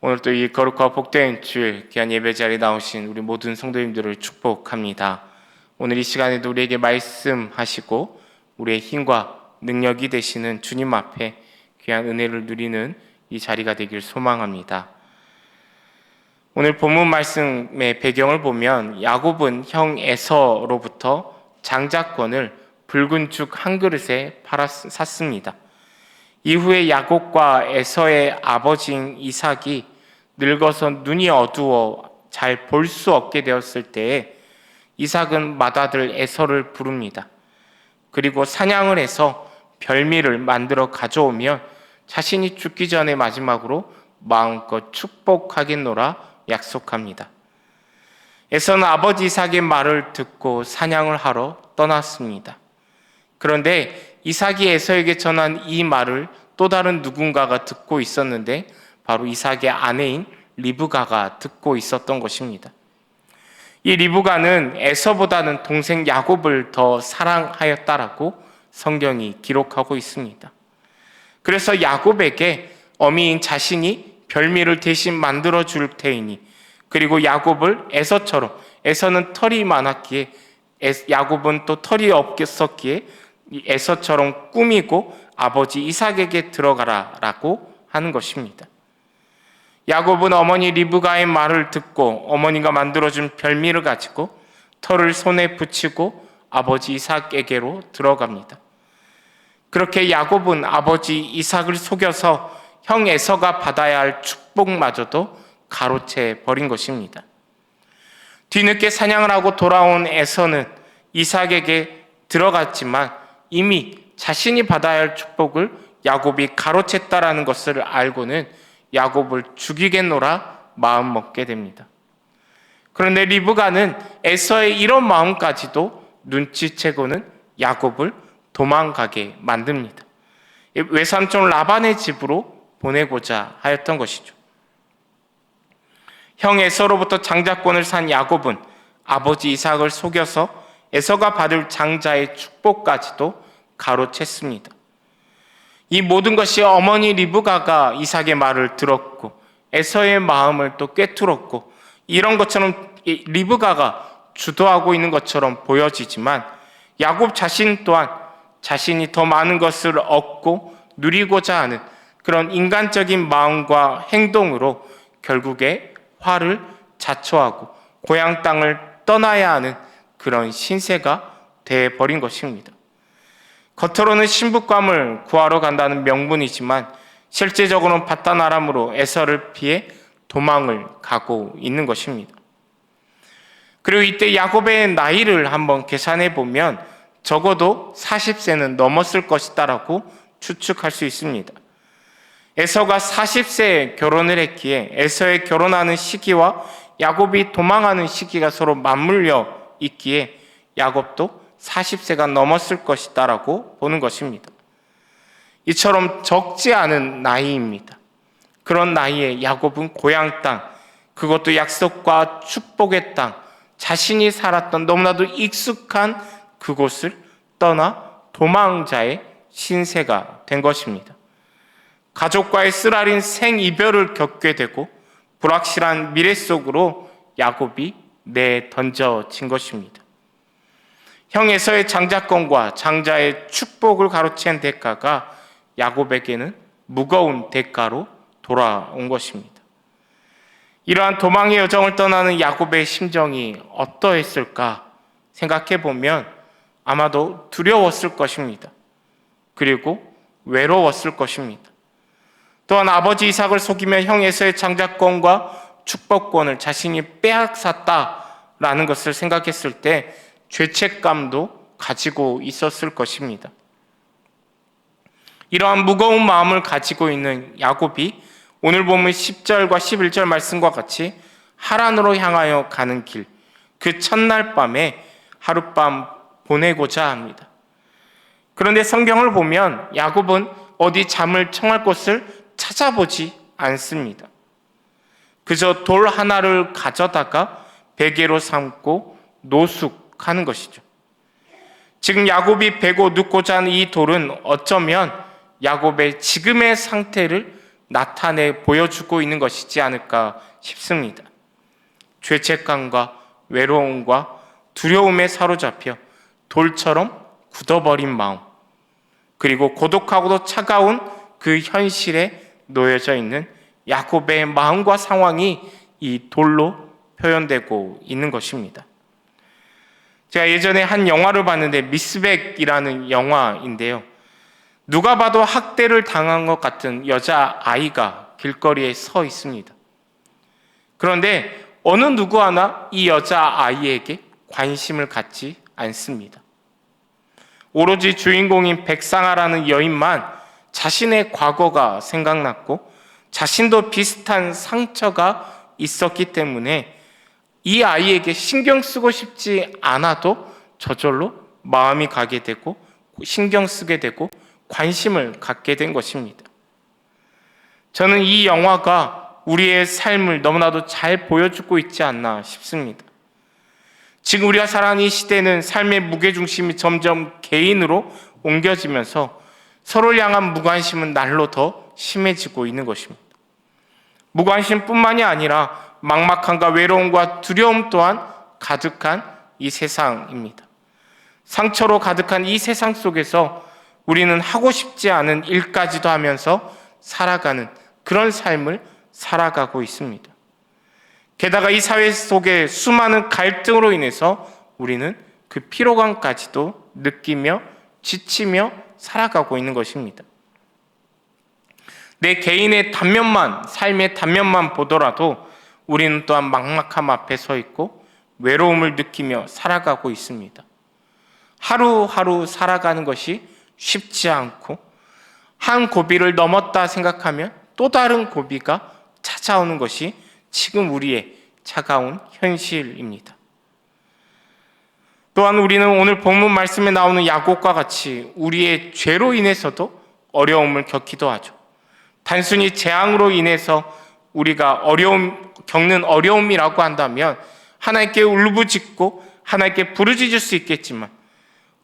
오늘 또 이 거룩하고 복된 주일 귀한 예배 자리에 나오신 우리 모든 성도님들을 축복합니다. 오늘 이 시간에도 우리에게 말씀하시고 우리의 힘과 능력이 되시는 주님 앞에 귀한 은혜를 누리는 이 자리가 되길 소망합니다. 오늘 본문 말씀의 배경을 보면 야곱은 형 에서로부터 장자권을 붉은 죽 한 그릇에 샀습니다. 이후에 야곱과 에서의 아버지인 이삭이 늙어서 눈이 어두워 잘 볼 수 없게 되었을 때에 이삭은 맏아들 에서를 부릅니다. 그리고 사냥을 해서 별미를 만들어 가져오면 자신이 죽기 전에 마지막으로 마음껏 축복하겠노라 약속합니다. 에서는 아버지 이삭의 말을 듣고 사냥을 하러 떠났습니다. 그런데 이삭이 에서에게 전한 이 말을 또 다른 누군가가 듣고 있었는데 바로 이삭의 아내인 리브가가 듣고 있었던 것입니다. 이 리브가는 에서보다는 동생 야곱을 더 사랑하였다라고 성경이 기록하고 있습니다. 그래서 야곱에게 어미인 자신이 별미를 대신 만들어 줄 테이니, 그리고 야곱을 에서처럼, 에서는 털이 많았기에 야곱은 또 털이 없었기에 에서처럼 꾸미고 아버지 이삭에게 들어가라라고 하는 것입니다. 야곱은 어머니 리브가의 말을 듣고 어머니가 만들어준 별미를 가지고 털을 손에 붙이고 아버지 이삭에게로 들어갑니다. 그렇게 야곱은 아버지 이삭을 속여서 형 에서가 받아야 할 축복마저도 가로채 버린 것입니다. 뒤늦게 사냥을 하고 돌아온 에서는 이삭에게 들어갔지만 이미 자신이 받아야 할 축복을 야곱이 가로챘다라는 것을 알고는 야곱을 죽이겠노라 마음먹게 됩니다. 그런데 리브가는 에서의 이런 마음까지도 눈치채고는 야곱을 도망가게 만듭니다. 외삼촌 라반의 집으로 보내고자 하였던 것이죠. 형 에서로부터 장자권을 산 야곱은 아버지 이삭을 속여서 에서가 받을 장자의 축복까지도 가로챘습니다. 이 모든 것이 어머니 리브가가 이삭의 말을 들었고 에서의 마음을 또 꿰뚫었고, 이런 것처럼 리브가가 주도하고 있는 것처럼 보여지지만 야곱 자신 또한 자신이 더 많은 것을 얻고 누리고자 하는 그런 인간적인 마음과 행동으로 결국에 화를 자초하고 고향 땅을 떠나야 하는 그런 신세가 되어버린 것입니다. 겉으로는 신부감을 구하러 간다는 명분이지만 실제적으로는 바단 아람으로 에서를 피해 도망을 가고 있는 것입니다. 그리고 이때 야곱의 나이를 한번 계산해 보면 적어도 40세는 넘었을 것이다라고 추측할 수 있습니다. 에서가 40세에 결혼을 했기에 에서의 결혼하는 시기와 야곱이 도망하는 시기가 서로 맞물려 있기에 야곱도 40세가 넘었을 것이다라고 보는 것입니다. 이처럼 적지 않은 나이입니다. 그런 나이에 야곱은 고향 땅, 그것도 약속과 축복의 땅, 자신이 살았던 너무나도 익숙한 그곳을 떠나 도망자의 신세가 된 것입니다. 가족과의 쓰라린 생이별을 겪게 되고 불확실한 미래 속으로 야곱이 내던져진 것입니다. 형 에서의 장자권과 장자의 축복을 가로챈 대가가 야곱에게는 무거운 대가로 돌아온 것입니다. 이러한 도망의 여정을 떠나는 야곱의 심정이 어떠했을까 생각해 보면 아마도 두려웠을 것입니다. 그리고 외로웠을 것입니다. 또한 아버지 이삭을 속이며 형 에서의 장자권과 축복권을 자신이 빼앗았다라는 것을 생각했을 때 죄책감도 가지고 있었을 것입니다. 이러한 무거운 마음을 가지고 있는 야곱이 오늘 보면 10절과 11절 말씀과 같이 하란으로 향하여 가는 길, 그 첫날 밤에 하룻밤 보내고자 합니다. 그런데 성경을 보면 야곱은 어디 잠을 청할 곳을 찾아보지 않습니다. 그저 돌 하나를 가져다가 베개로 삼고 노숙하는 것이죠. 지금 야곱이 베고 눕고자 하는 이 돌은 어쩌면 야곱의 지금의 상태를 나타내 보여주고 있는 것이지 않을까 싶습니다. 죄책감과 외로움과 두려움에 사로잡혀 돌처럼 굳어버린 마음, 그리고 고독하고도 차가운 그 현실에 놓여져 있는 야곱의 마음과 상황이 이 돌로 표현되고 있는 것입니다. 제가 예전에 한 영화를 봤는데 미스백이라는 영화인데요. 누가 봐도 학대를 당한 것 같은 여자아이가 길거리에 서 있습니다. 그런데 어느 누구 하나 이 여자아이에게 관심을 갖지 않습니다. 오로지 주인공인 백상아라는 여인만 자신의 과거가 생각났고 자신도 비슷한 상처가 있었기 때문에 이 아이에게 신경 쓰고 싶지 않아도 저절로 마음이 가게 되고 신경 쓰게 되고 관심을 갖게 된 것입니다. 저는 이 영화가 우리의 삶을 너무나도 잘 보여주고 있지 않나 싶습니다. 지금 우리가 살아가는 이 시대는 삶의 무게중심이 점점 개인으로 옮겨지면서 서로를 향한 무관심은 날로 더 심해지고 있는 것입니다. 무관심뿐만이 아니라 막막함과 외로움과 두려움 또한 가득한 이 세상입니다. 상처로 가득한 이 세상 속에서 우리는 하고 싶지 않은 일까지도 하면서 살아가는 그런 삶을 살아가고 있습니다. 게다가 이 사회 속에 수많은 갈등으로 인해서 우리는 그 피로감까지도 느끼며 지치며 살아가고 있는 것입니다. 내 개인의 단면만, 삶의 단면만 보더라도 우리는 또한 막막함 앞에 서 있고 외로움을 느끼며 살아가고 있습니다. 하루하루 살아가는 것이 쉽지 않고 한 고비를 넘었다 생각하면 또 다른 고비가 찾아오는 것이 지금 우리의 차가운 현실입니다. 또한 우리는 오늘 본문 말씀에 나오는 야곱과 같이 우리의 죄로 인해서도 어려움을 겪기도 하죠. 단순히 재앙으로 인해서 우리가 겪는 어려움이라고 한다면 하나님께 울부짖고 하나님께 부르짖을 수 있겠지만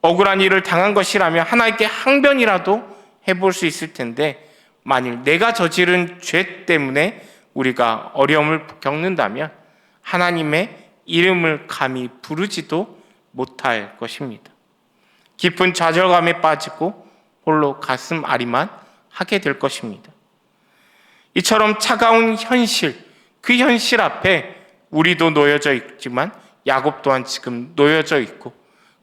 억울한 일을 당한 것이라면 하나님께 항변이라도 해볼 수 있을 텐데 만일 내가 저지른 죄 때문에 우리가 어려움을 겪는다면 하나님의 이름을 감히 부르지도 못할 것입니다. 깊은 좌절감에 빠지고 홀로 가슴 앓이만 하게 될 것입니다. 이처럼 차가운 현실, 그 현실 앞에 우리도 놓여져 있지만 야곱 또한 지금 놓여져 있고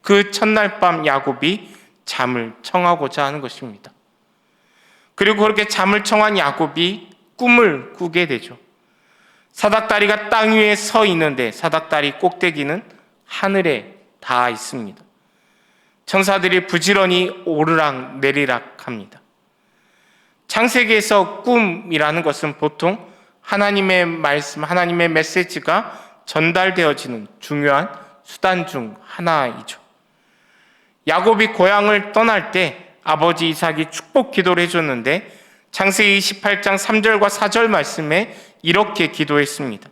그 첫날 밤 야곱이 잠을 청하고자 하는 것입니다. 그리고 그렇게 잠을 청한 야곱이 꿈을 꾸게 되죠. 사닥다리가 땅 위에 서 있는데 사닥다리 꼭대기는 하늘에 닿아 있습니다. 천사들이 부지런히 오르락 내리락 합니다. 창세기에서 꿈이라는 것은 보통 하나님의 말씀, 하나님의 메시지가 전달되어지는 중요한 수단 중 하나이죠. 야곱이 고향을 떠날 때 아버지 이삭이 축복 기도를 해줬는데 창세기 28장 3절과 4절 말씀에 이렇게 기도했습니다.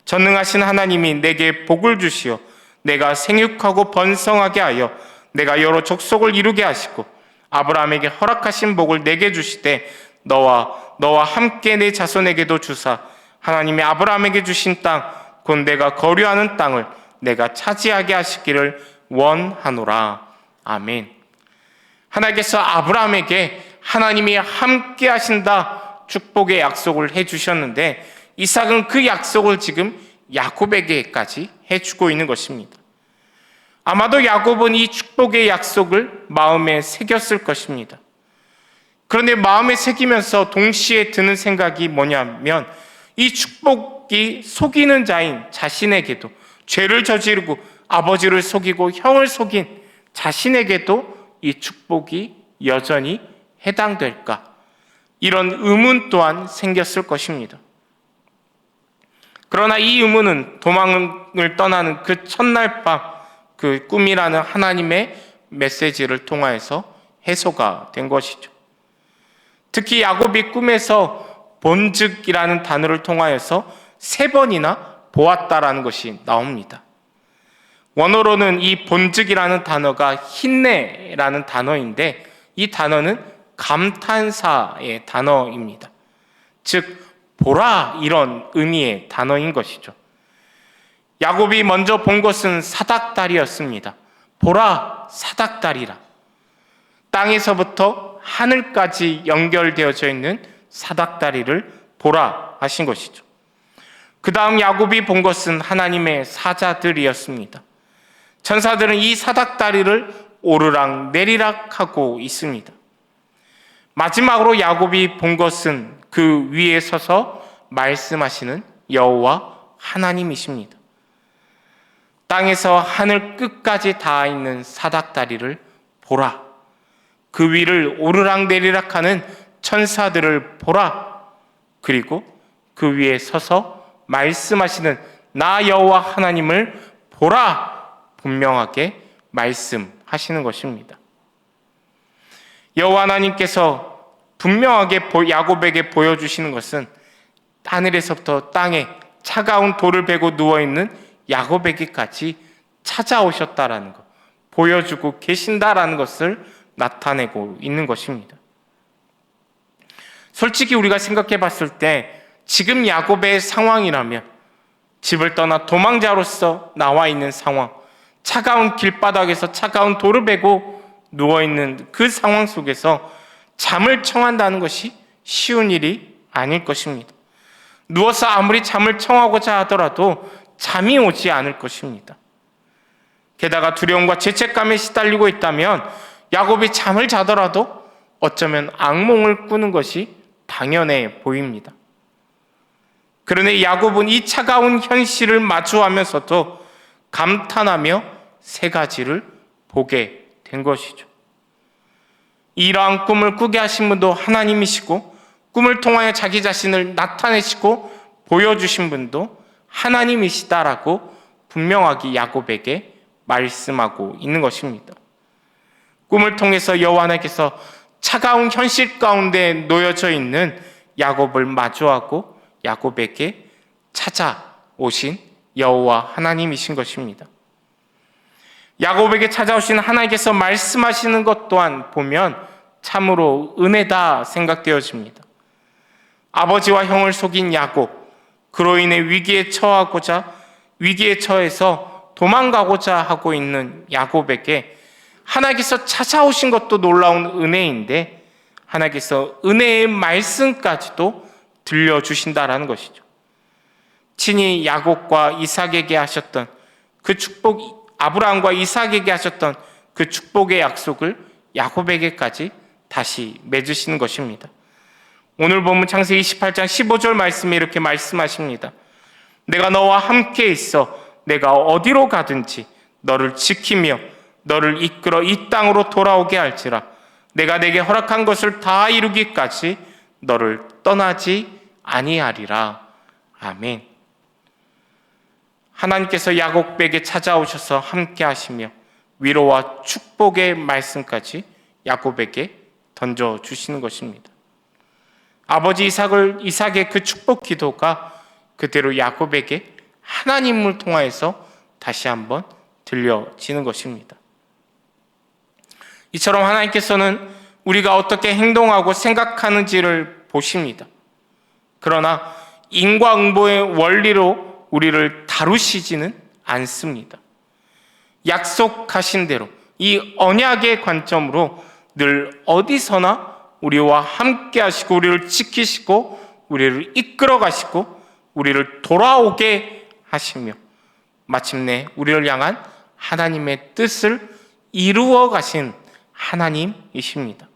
전능하신 하나님이 내게 복을 주시어 내가 생육하고 번성하게 하여 내가 여러 족속을 이루게 하시고 아브라함에게 허락하신 복을 내게 주시되 너와 함께 내 자손에게도 주사 하나님이 아브라함에게 주신 땅 곧 내가 거류하는 땅을 내가 차지하게 하시기를 원하노라. 아멘. 하나님께서 아브라함에게 하나님이 함께 하신다 축복의 약속을 해주셨는데 이삭은 그 약속을 지금 야곱에게까지 해주고 있는 것입니다. 아마도 야곱은 이 축복의 약속을 마음에 새겼을 것입니다. 그런데 마음에 새기면서 동시에 드는 생각이 뭐냐면 이 축복이 속이는 자인 자신에게도 죄를 저지르고 아버지를 속이고 형을 속인 자신에게도 이 축복이 여전히 해당될까? 이런 의문 또한 생겼을 것입니다. 그러나 이 의문은 도망을 떠나는 그 첫날 밤 그 꿈이라는 하나님의 메시지를 통하여서 해소가 된 것이죠. 특히 야곱이 꿈에서 본즉이라는 단어를 통하여서 3번이나 보았다라는 것이 나옵니다. 원어로는 이 본즉이라는 단어가 힌내라는 단어인데 이 단어는 감탄사의 단어입니다. 즉 보라, 이런 의미의 단어인 것이죠. 야곱이 먼저 본 것은 사닥다리였습니다. 보라, 사닥다리라. 땅에서부터 하늘까지 연결되어져 있는 사닥다리를 보라 하신 것이죠. 그 다음 야곱이 본 것은 하나님의 사자들이었습니다. 천사들은 이 사닥다리를 오르락 내리락 하고 있습니다. 마지막으로 야곱이 본 것은 그 위에 서서 말씀하시는 여호와 하나님이십니다. 땅에서 하늘 끝까지 닿아 있는 사닥다리를 보라, 그 위를 오르락 내리락 하는 천사들을 보라, 그리고 그 위에 서서 말씀하시는 나 여호와 하나님을 보라, 분명하게 말씀하시는 것입니다. 여호와 하나님께서 분명하게 야곱에게 보여주시는 것은 하늘에서부터 땅에 차가운 돌을 베고 누워있는 야곱에게까지 찾아오셨다라는 것, 보여주고 계신다라는 것을 나타내고 있는 것입니다. 솔직히 우리가 생각해 봤을 때 지금 야곱의 상황이라면 집을 떠나 도망자로서 나와 있는 상황, 차가운 길바닥에서 차가운 돌을 베고 누워있는 그 상황 속에서 잠을 청한다는 것이 쉬운 일이 아닐 것입니다. 누워서 아무리 잠을 청하고자 하더라도 잠이 오지 않을 것입니다. 게다가 두려움과 죄책감에 시달리고 있다면 야곱이 잠을 자더라도 어쩌면 악몽을 꾸는 것이 당연해 보입니다. 그러나 야곱은 이 차가운 현실을 마주하면서도 감탄하며 세 가지를 보게 된 것이죠. 이러한 꿈을 꾸게 하신 분도 하나님이시고, 꿈을 통하여 자기 자신을 나타내시고 보여주신 분도 하나님이시다라고 분명하게 야곱에게 말씀하고 있는 것입니다. 꿈을 통해서 여호와 하나님께서 차가운 현실 가운데 놓여져 있는 야곱을 마주하고 야곱에게 찾아오신 여호와 하나님이신 것입니다. 야곱에게 찾아오신 하나님께서 말씀하시는 것 또한 보면 참으로 은혜다 생각되어집니다. 아버지와 형을 속인 야곱, 그로 인해 위기에 처해서 도망가고자 하고 있는 야곱에게 하나님께서 찾아오신 것도 놀라운 은혜인데 하나님께서 은혜의 말씀까지도 들려주신다라는 것이죠. 친히 야곱과 이삭에게 하셨던 그 축복, 아브라함과 이삭에게 하셨던 그 축복의 약속을 야곱에게까지 다시 맺으시는 것입니다. 오늘 본문 창세기 28장 15절 말씀에 이렇게 말씀하십니다. 내가 너와 함께 있어 내가 어디로 가든지 너를 지키며 너를 이끌어 이 땅으로 돌아오게 할지라. 내가 내게 허락한 것을 다 이루기까지 너를 떠나지 아니하리라. 아멘. 하나님께서 야곱에게 찾아오셔서 함께 하시며 위로와 축복의 말씀까지 야곱에게 던져주시는 것입니다. 아버지 이삭의 그 축복 기도가 그대로 야곱에게 하나님을 통하여서 다시 한번 들려지는 것입니다. 이처럼 하나님께서는 우리가 어떻게 행동하고 생각하는지를 보십니다. 그러나 인과응보의 원리로 우리를 다루시지는 않습니다. 약속하신 대로 이 언약의 관점으로 늘 어디서나 우리와 함께 하시고 우리를 지키시고 우리를 이끌어 가시고 우리를 돌아오게 하시며 마침내 우리를 향한 하나님의 뜻을 이루어 가신 하나님이십니다.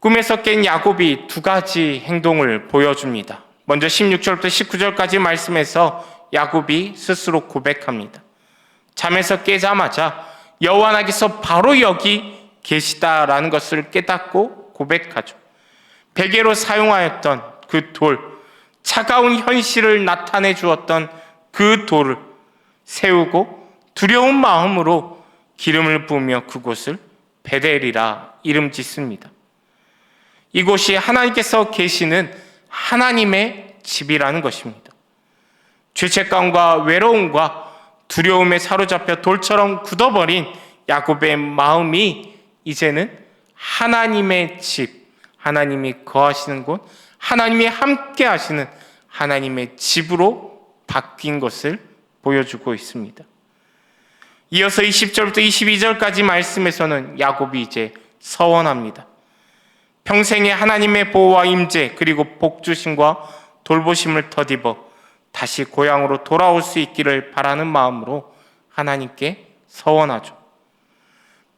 꿈에서 깬 야곱이 두 가지 행동을 보여줍니다. 먼저 16절부터 19절까지 말씀에서 야곱이 스스로 고백합니다. 잠에서 깨자마자 여호와 하나님께서 바로 여기 계시다라는 것을 깨닫고 고백하죠. 베개로 사용하였던 그 돌, 차가운 현실을 나타내 주었던 그 돌을 세우고 두려운 마음으로 기름을 부으며 그곳을 베델이라 이름 짓습니다. 이곳이 하나님께서 계시는 하나님의 집이라는 것입니다. 죄책감과 외로움과 두려움에 사로잡혀 돌처럼 굳어버린 야곱의 마음이 이제는 하나님의 집, 하나님이 거하시는 곳, 하나님이 함께 하시는 하나님의 집으로 바뀐 것을 보여주고 있습니다. 이어서 20절부터 22절까지 말씀에서는 야곱이 이제 서원합니다. 평생에 하나님의 보호와 임재 그리고 복주심과 돌보심을 덧입어 다시 고향으로 돌아올 수 있기를 바라는 마음으로 하나님께 서원하죠.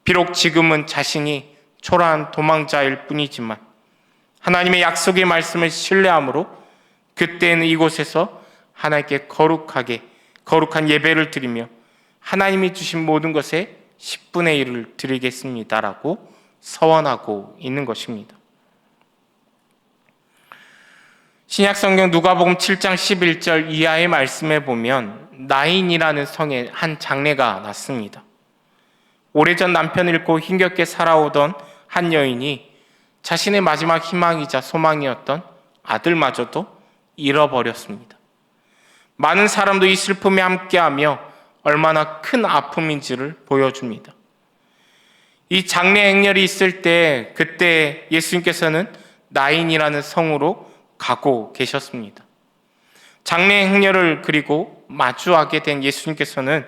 비록 지금은 자신이 초라한 도망자일 뿐이지만 하나님의 약속의 말씀을 신뢰함으로 그때는 이곳에서 하나님께 거룩한 예배를 드리며 하나님이 주신 모든 것에 10분의 1을 드리겠습니다라고 서원하고 있는 것입니다. 신약성경 누가복음 7장 11절 이하의 말씀에 보면 나인이라는 성에 한 장례가 났습니다. 오래전 남편을 잃고 힘겹게 살아오던 한 여인이 자신의 마지막 희망이자 소망이었던 아들마저도 잃어버렸습니다. 많은 사람도 이 슬픔에 함께하며 얼마나 큰 아픔인지를 보여줍니다. 이 장례 행렬이 있을 때 그때 예수님께서는 나인이라는 성으로 가고 계셨습니다. 장례 행렬을 그리고 마주하게 된 예수님께서는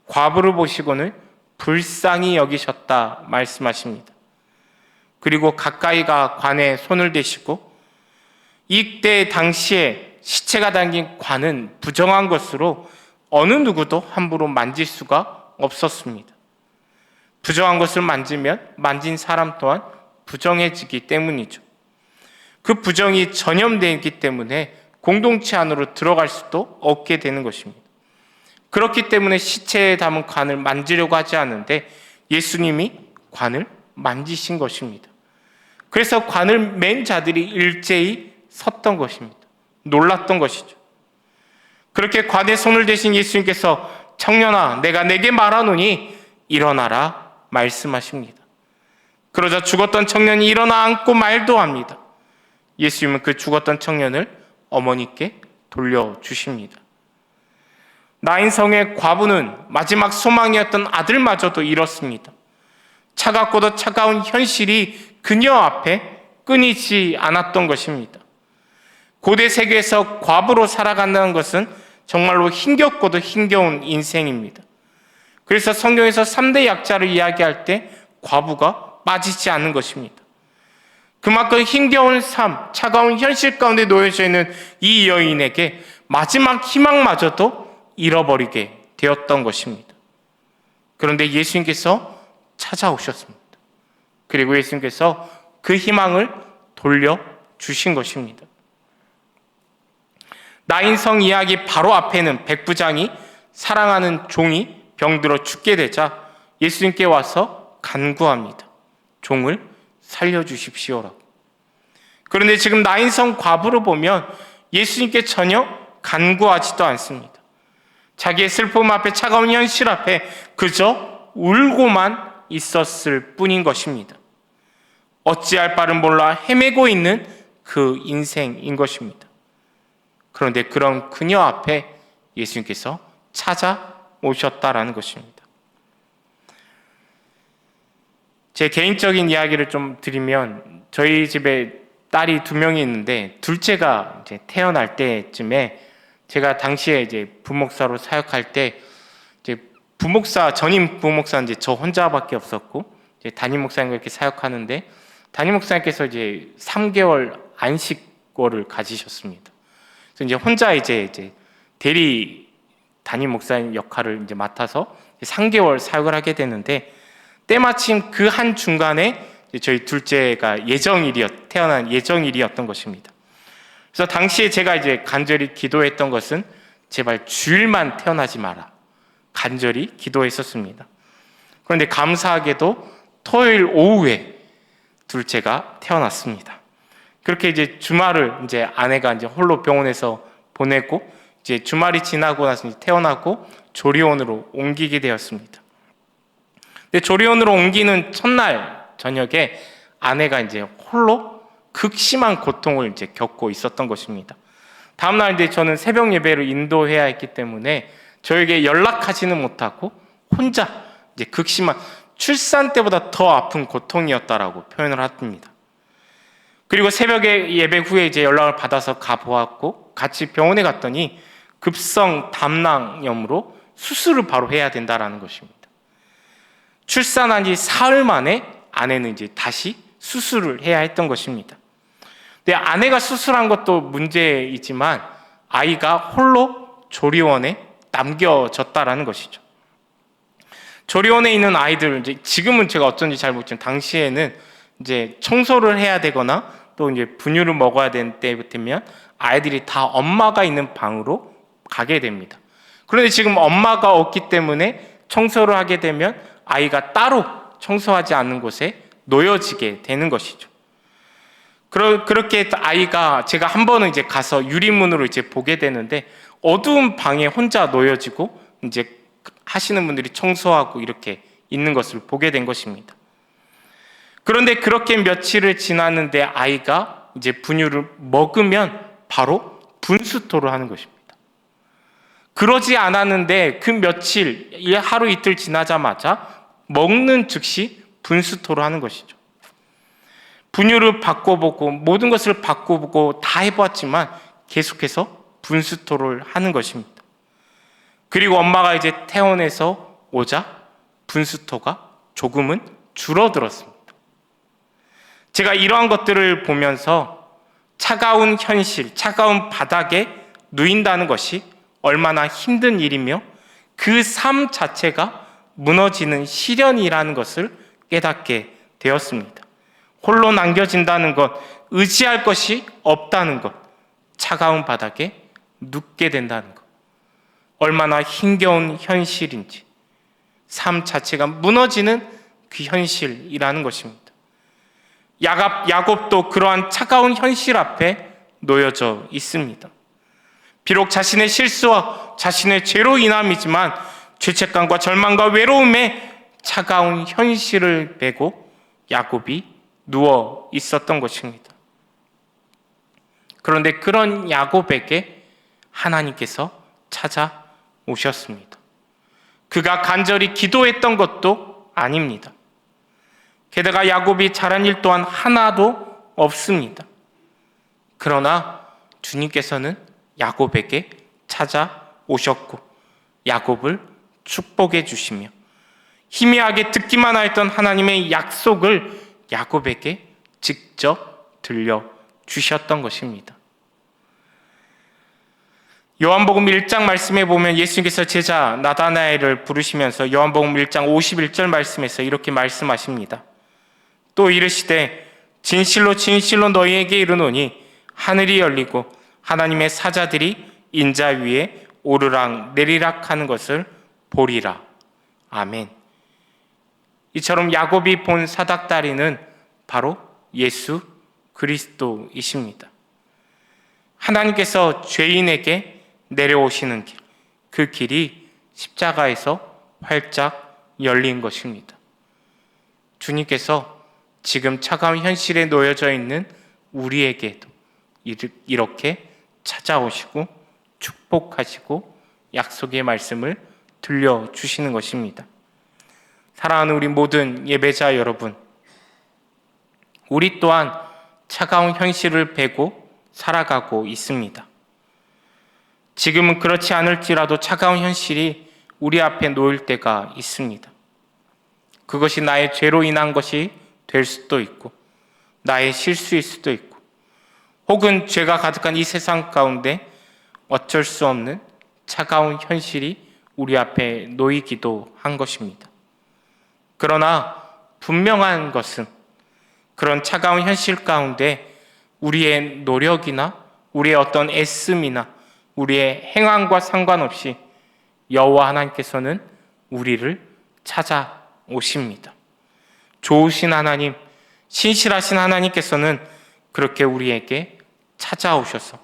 과부를 보시고는 불쌍히 여기셨다 말씀하십니다. 그리고 가까이가 관에 손을 대시고 이때 당시에 시체가 담긴 관은 부정한 것으로 어느 누구도 함부로 만질 수가 없었습니다. 부정한 것을 만지면 만진 사람 또한 부정해지기 때문이죠. 그 부정이 전염되기 때문에 공동체 안으로 들어갈 수도 없게 되는 것입니다. 그렇기 때문에 시체에 담은 관을 만지려고 하지 않는데 예수님이 관을 만지신 것입니다. 그래서 관을 맨 자들이 일제히 섰던 것입니다. 놀랐던 것이죠. 그렇게 관에 손을 대신 예수님께서 청년아 내가 내게 말하노니 일어나라 말씀하십니다. 그러자 죽었던 청년이 일어나 앉고 말도 합니다. 예수님은 그 죽었던 청년을 어머니께 돌려주십니다. 나인성의 과부는 마지막 소망이었던 아들마저도 잃었습니다. 차갑고도 차가운 현실이 그녀 앞에 끊이지 않았던 것입니다. 고대 세계에서 과부로 살아간다는 것은 정말로 힘겹고도 힘겨운 인생입니다. 그래서 성경에서 3대 약자를 이야기할 때 과부가 빠지지 않는 것입니다. 그만큼 힘겨운 삶, 차가운 현실 가운데 놓여져 있는 이 여인에게 마지막 희망마저도 잃어버리게 되었던 것입니다. 그런데 예수님께서 찾아오셨습니다. 그리고 예수님께서 그 희망을 돌려주신 것입니다. 나인성 이야기 바로 앞에는 백부장이 사랑하는 종이 병들어 죽게 되자 예수님께 와서 간구합니다. 종을 살려주십시오라고. 그런데 지금 나인성 과부를 보면 예수님께 전혀 간구하지도 않습니다. 자기의 슬픔 앞에 차가운 현실 앞에 그저 울고만 있었을 뿐인 것입니다. 어찌할 바를 몰라 헤매고 있는 그 인생인 것입니다. 그런데 그런 그녀 앞에 예수님께서 찾아오셨다라는 것입니다. 제 개인적인 이야기를 좀 드리면 저희 집에 딸이 2명이 있는데 둘째가 이제 태어날 때쯤에 제가 당시에 이제 부목사로 사역할 때 이제 전임 부목사는 이제 저 혼자밖에 없었고 이제 담임 목사님과 이렇게 사역하는데 담임 목사님께서 이제 3개월 안식월을 가지셨습니다. 그래서 이제 혼자 이제 대리 담임 목사님 역할을 이제 맡아서 3개월 사역을 하게 되는데 때마침 그 한 중간에 저희 둘째가 태어난 예정일이었던 것입니다. 그래서 당시에 제가 이제 간절히 기도했던 것은 제발 주일만 태어나지 마라. 간절히 기도했었습니다. 그런데 감사하게도 토요일 오후에 둘째가 태어났습니다. 그렇게 이제 주말을 이제 아내가 이제 홀로 병원에서 보내고 이제 주말이 지나고 나서 이제 태어나고 조리원으로 옮기게 되었습니다. 근데 조리원으로 옮기는 첫날 저녁에 아내가 이제 홀로 극심한 고통을 이제 겪고 있었던 것입니다. 다음날 이제 저는 새벽 예배를 인도해야 했기 때문에 저에게 연락하지는 못하고 혼자 이제 극심한 출산 때보다 더 아픈 고통이었다라고 표현을 합니다. 그리고 새벽에 예배 후에 이제 연락을 받아서 가보았고 같이 병원에 갔더니 급성 담낭염으로 수술을 바로 해야 된다라는 것입니다. 출산한 지 사흘 만에 아내는 이제 다시 수술을 해야 했던 것입니다. 근데 아내가 수술한 것도 문제이지만 아이가 홀로 조리원에 남겨졌다라는 것이죠. 조리원에 있는 아이들, 이제 지금은 제가 어쩐지 잘 모르지만 당시에는 이제 청소를 해야 되거나 또 이제 분유를 먹어야 되는 때부터면 아이들이 다 엄마가 있는 방으로 가게 됩니다. 그런데 지금 엄마가 없기 때문에 청소를 하게 되면 아이가 따로 청소하지 않는 곳에 놓여지게 되는 것이죠. 그렇게 아이가 제가 한 번은 이제 가서 유리문으로 이제 보게 되는데 어두운 방에 혼자 놓여지고 이제 하시는 분들이 청소하고 이렇게 있는 것을 보게 된 것입니다. 그런데 그렇게 며칠을 지났는데 아이가 이제 분유를 먹으면 바로 분수토를 하는 것입니다. 그러지 않았는데 그 며칠, 하루 이틀 지나자마자 먹는 즉시 분수토를 하는 것이죠. 분유를 바꿔보고 모든 것을 바꿔보고 다 해보았지만 계속해서 분수토를 하는 것입니다. 그리고 엄마가 이제 퇴원해서 오자 분수토가 조금은 줄어들었습니다. 제가 이러한 것들을 보면서 차가운 현실, 차가운 바닥에 누인다는 것이 얼마나 힘든 일이며 그 삶 자체가 무너지는 시련이라는 것을 깨닫게 되었습니다. 홀로 남겨진다는 것, 의지할 것이 없다는 것, 차가운 바닥에 눕게 된다는 것, 얼마나 힘겨운 현실인지, 삶 자체가 무너지는 그 현실이라는 것입니다. 야곱도 그러한 차가운 현실 앞에 놓여져 있습니다. 비록 자신의 실수와 자신의 죄로 인함이지만 죄책감과 절망과 외로움에 차가운 현실을 메고 야곱이 누워 있었던 것입니다. 그런데 그런 야곱에게 하나님께서 찾아오셨습니다. 그가 간절히 기도했던 것도 아닙니다. 게다가 야곱이 잘한 일 또한 하나도 없습니다. 그러나 주님께서는 야곱에게 찾아오셨고 야곱을 축복해 주시며 희미하게 듣기만 하였던 하나님의 약속을 야곱에게 직접 들려주셨던 것입니다. 요한복음 1장 말씀에 보면 예수님께서 제자 나다나엘을 부르시면서 요한복음 1장 51절 말씀에서 이렇게 말씀하십니다. 또 이르시되 진실로 진실로 너희에게 이르노니 하늘이 열리고 하나님의 사자들이 인자 위에 오르락 내리락 하는 것을 보리라. 아멘. 이처럼 야곱이 본 사닥다리는 바로 예수 그리스도이십니다. 하나님께서 죄인에게 내려오시는 길, 그 길이 십자가에서 활짝 열린 것입니다. 주님께서 지금 차가운 현실에 놓여져 있는 우리에게도 이렇게 찾아오시고 축복하시고 약속의 말씀을 들려주시는 것입니다. 사랑하는 우리 모든 예배자 여러분, 우리 또한 차가운 현실을 베고 살아가고 있습니다. 지금은 그렇지 않을지라도 차가운 현실이 우리 앞에 놓일 때가 있습니다. 그것이 나의 죄로 인한 것이 될 수도 있고 나의 실수일 수도 있고 혹은 죄가 가득한 이 세상 가운데 어쩔 수 없는 차가운 현실이 우리 앞에 놓이기도 한 것입니다. 그러나 분명한 것은 그런 차가운 현실 가운데 우리의 노력이나 우리의 어떤 애씀이나 우리의 행함과 상관없이 여호와 하나님께서는 우리를 찾아오십니다. 좋으신 하나님, 신실하신 하나님께서는 그렇게 우리에게 찾아오셔서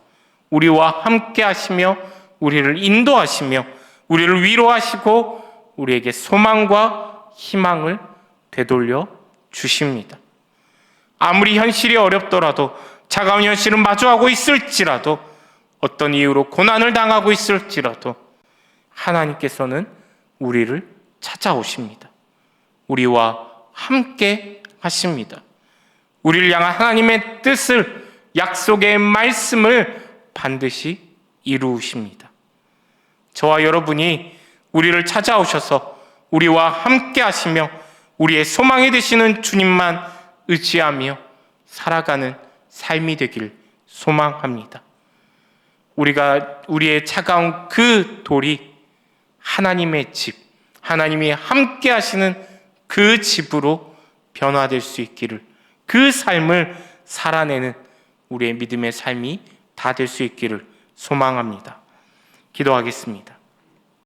우리와 함께 하시며 우리를 인도하시며 우리를 위로하시고 우리에게 소망과 희망을 되돌려 주십니다. 아무리 현실이 어렵더라도 차가운 현실을 마주하고 있을지라도 어떤 이유로 고난을 당하고 있을지라도 하나님께서는 우리를 찾아오십니다. 우리와 함께 하십니다. 우리를 향한 하나님의 뜻을, 약속의 말씀을 반드시 이루십니다. 저와 여러분이 우리를 찾아오셔서 우리와 함께 하시며 우리의 소망이 되시는 주님만 의지하며 살아가는 삶이 되길 소망합니다. 우리의 차가운 그 돌이 하나님의 집, 하나님이 함께 하시는 그 집으로 변화될 수 있기를, 그 삶을 살아내는 우리의 믿음의 삶이 다 될 수 있기를 소망합니다. 기도하겠습니다.